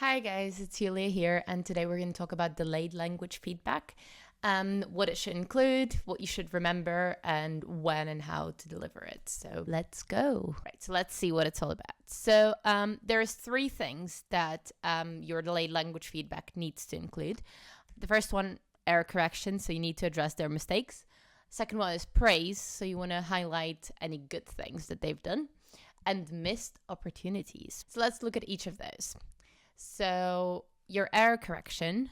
Hi guys, it's Julia here, and today we're going to talk about delayed language feedback, what it should include, what you should remember, and when and how to deliver it. So let's go. Right, so let's see what it's all about. So there's three things that your delayed language feedback needs to include. The first one, error correction, so you need to address their mistakes. Second one is praise, so you want to highlight any good things that they've done, and missed opportunities. So let's look at each of those. So your error correction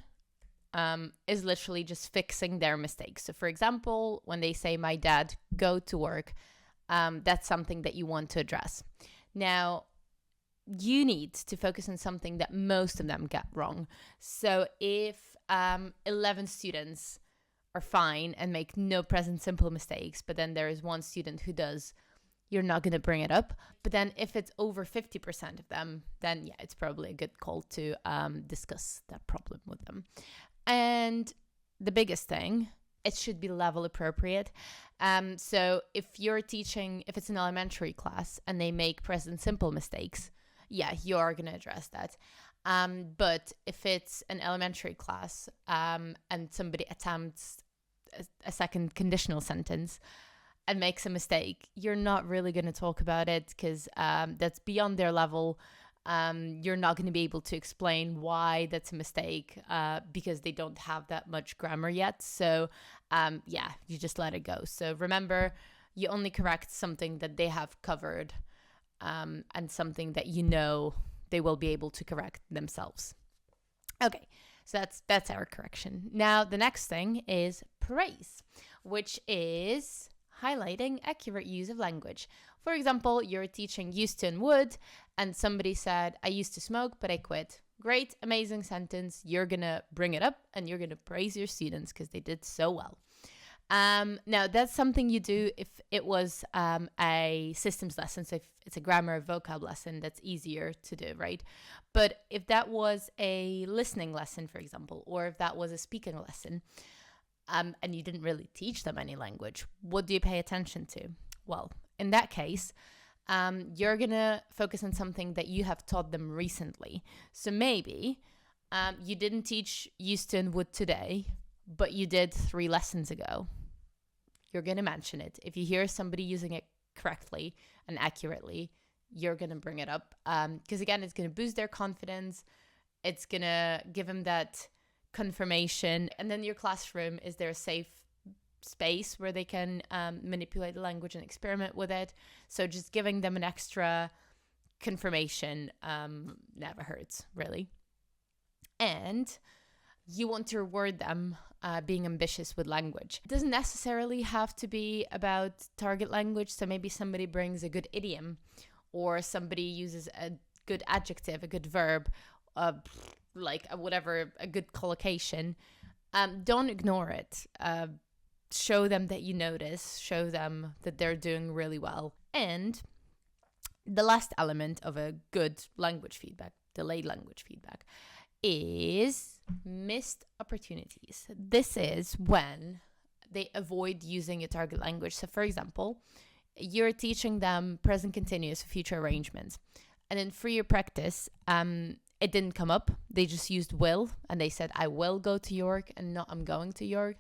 is literally just fixing their mistakes. So for example, when they say, my dad, go to work, that's something that you want to address. Now, you need to focus on something that most of them get wrong. So if 11 students are fine and make no present simple mistakes, but then there is one student who does, you're not going to bring it up. But then if it's over 50% of them, then yeah, it's probably a good call to discuss that problem with them. And the biggest thing, it should be level appropriate. So if you're teaching, if it's an elementary class and they make present simple mistakes, yeah, you're going to address that. But if it's an elementary class and somebody attempts a second conditional sentence and makes a mistake, you're not really going to talk about it because that's beyond their level. You're not going to be able to explain why that's a mistake because they don't have that much grammar yet. So yeah, you just let it go. So remember, you only correct something that they have covered and something that you know they will be able to correct themselves. Okay, so that's our correction. Now, the next thing is praise, which is highlighting accurate use of language. For example, you're teaching used to and would, and somebody said, I used to smoke, but I quit. Great, amazing sentence. You're going to bring it up and you're going to praise your students because they did so well. Now, that's something you do if it was a systems lesson. So if it's a grammar vocab lesson, that's easier to do, right? But if that was a listening lesson, for example, or if that was a speaking lesson, and you didn't really teach them any language, what do you pay attention to? Well, in that case, you're going to focus on something that you have taught them recently. So maybe you didn't teach used to and would today, but you did 3 lessons ago. You're going to mention it. If you hear somebody using it correctly and accurately, you're going to bring it up. Because again, it's going to boost their confidence. It's going to give them that confirmation. And then your classroom is their safe space where they can manipulate the language and experiment with it. So just giving them an extra confirmation never hurts, really. And you want to reward them being ambitious with language. It doesn't necessarily have to be about target language. So maybe somebody brings a good idiom, or somebody uses a good adjective, a good verb, a good collocation. Don't ignore it. Show them that you notice. Show them that they're doing really well. And the last element of a good language feedback, delayed language feedback, is missed opportunities. This is when they avoid using your target language. So for example, you're teaching them present continuous future arrangements, and then for your practice, it didn't come up. They just used will, and they said, I will go to York, and not I'm going to York.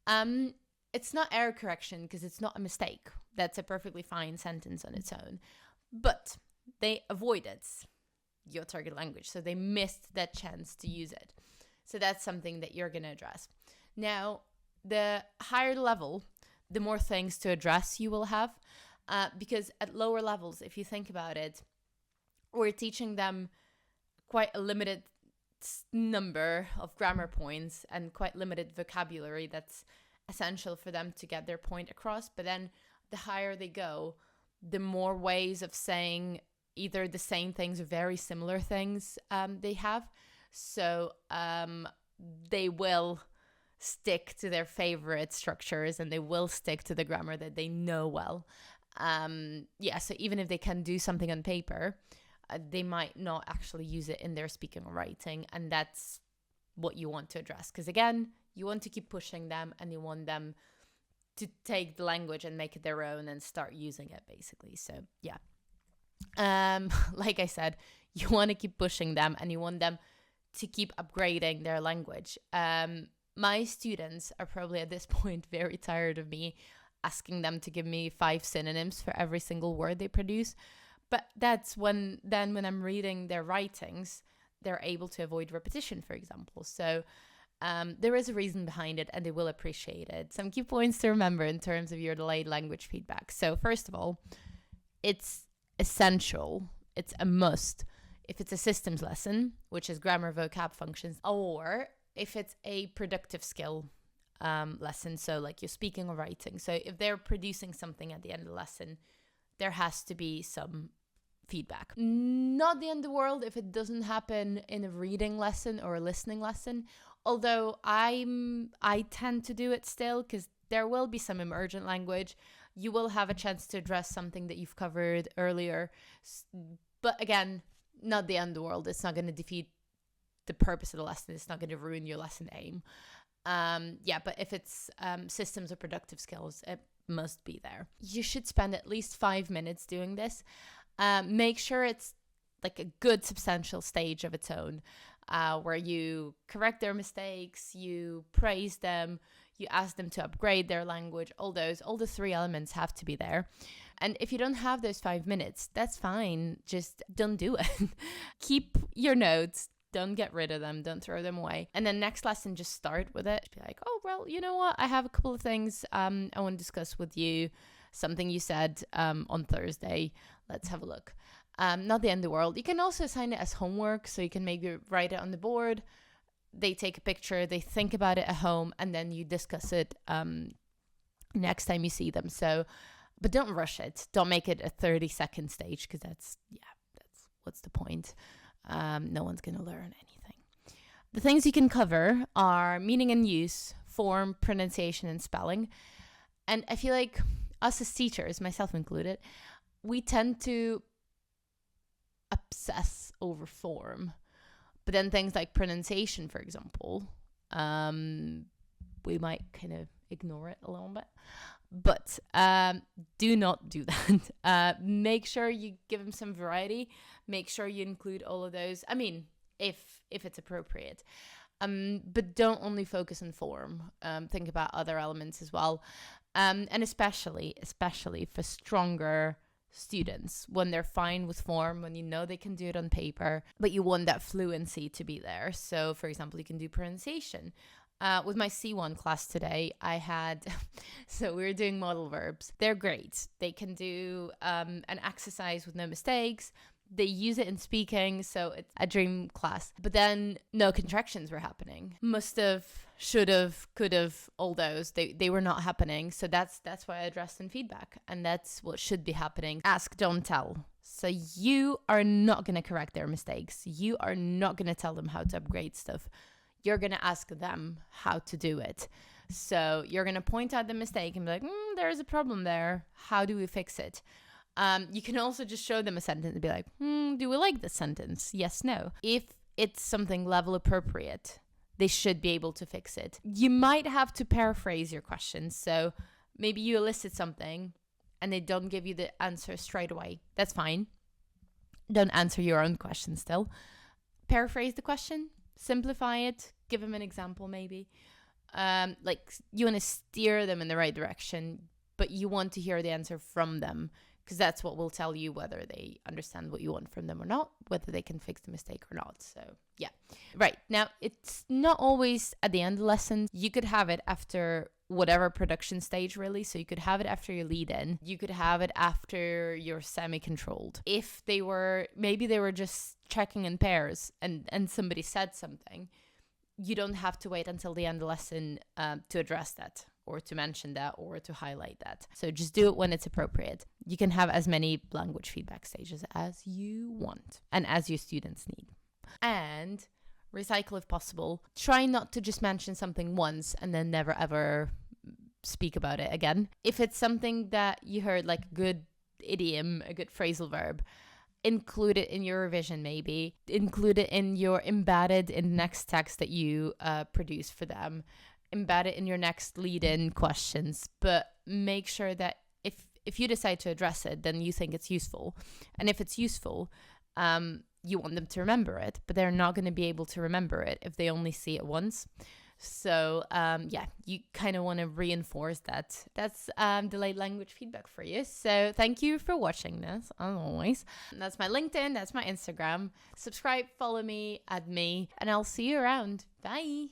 It's not error correction because it's not a mistake. That's a perfectly fine sentence on its own. But they avoided your target language. So they missed that chance to use it. So that's something that you're going to address. Now, the higher level, the more things to address you will have. Because at lower levels, if you think about it, we're teaching them quite a limited number of grammar points and quite limited vocabulary that's essential for them to get their point across. But then the higher they go, the more ways of saying either the same things or very similar things they have. So they will stick to their favorite structures and they will stick to the grammar that they know well. So even if they can do something on paper, they might not actually use it in their speaking or writing. And that's what you want to address. Because again, you want to keep pushing them and you want them to take the language and make it their own and start using it, basically. So yeah. Like I said, You want to keep pushing them, and you want them to keep upgrading their language. My students are probably at this point very tired of me asking them to give me 5 synonyms for every single word they produce. But that's when I'm reading their writings, they're able to avoid repetition, for example. So there is a reason behind it, and they will appreciate it. Some key points to remember in terms of your delayed language feedback. So first of all, it's essential, it's a must, if it's a systems lesson, which is grammar, vocab, functions, or if it's a productive skill lesson, so like you're speaking or writing. So if they're producing something at the end of the lesson, there has to be some feedback. Not the end of the world if it doesn't happen in a reading lesson or a listening lesson, although I tend to do it still, because there will be some emergent language. You will have a chance to address something that you've covered earlier, but again, not the end of the world. It's not going to defeat the purpose of the lesson. It's not going to ruin your lesson aim. But if it's systems or productive skills, it must be there. You should spend at least 5 minutes doing this. Make sure it's like a good substantial stage of its own, where you correct their mistakes, you praise them, you ask them to upgrade their language. All the 3 elements have to be there. And if you don't have those 5 minutes, that's fine. Just don't do it. Keep your notes. Don't get rid of them. Don't throw them away. And then next lesson, just start with it. Be like, oh, well, you know what? I have a couple of things I want to discuss with you. Something you said on Thursday. Let's have a look. Not the end of the world. You can also assign it as homework. So you can maybe write it on the board. They take a picture. They think about it at home. And then you discuss it next time you see them. But don't rush it. Don't make it a 30-second stage, because that's what's the point? No one's going to learn anything. The things you can cover are meaning and use, form, pronunciation, and spelling. And I feel like us as teachers, myself included, we tend to obsess over form. But then things like pronunciation, for example, we might kind of ignore it a little bit. But do not do that. Make sure you give them some variety. Make sure you include all of those. I mean, if it's appropriate. But don't only focus on form. Think about other elements as well. And especially for stronger students, when they're fine with form, when you know they can do it on paper, but you want that fluency to be there. So, for example, you can do pronunciation. With my C1 class today, I had, so we were doing modal verbs. They're great. They can do an exercise with no mistakes. They use it in speaking, so it's a dream class. But then no contractions were happening. Must have, should have, could have, all those. They were not happening. So that's why I addressed in feedback. And that's what should be happening. Ask, don't tell. So you are not going to correct their mistakes. You are not going to tell them how to upgrade stuff. You're going to ask them how to do it. So you're going to point out the mistake and be like, there's a problem there. How do we fix it? You can also just show them a sentence and be like, do we like this sentence? Yes, no. If it's something level appropriate, they should be able to fix it. You might have to paraphrase your questions. So maybe you elicit something and they don't give you the answer straight away. That's fine. Don't answer your own question still. Paraphrase the question, simplify it, give them an example maybe. Like you want to steer them in the right direction, but you want to hear the answer from them, because that's what will tell you whether they understand what you want from them or not, whether they can fix the mistake or not. So yeah, right. Now, it's not always at the end of the lesson. You could have it after whatever production stage, really. So you could have it after your lead in. You could have it after you're semi-controlled. If maybe they were just checking in pairs and somebody said something, you don't have to wait until the end of the lesson to address that, or to mention that, or to highlight that. So just do it when it's appropriate. You can have as many language feedback stages as you want and as your students need. And recycle if possible. Try not to just mention something once and then never ever speak about it again. If it's something that you heard, like a good idiom, a good phrasal verb, include it in your revision maybe. Include it in your embedded in the next text that you produce for them. Embed it in your next lead-in questions, but make sure that if you decide to address it, then you think it's useful. And if it's useful, you want them to remember it, but they're not going to be able to remember it if they only see it once. So you kind of want to reinforce that. That's delayed language feedback for you. So thank you for watching this, as always. That's my LinkedIn, that's my Instagram. Subscribe, follow me, add me, and I'll see you around. Bye.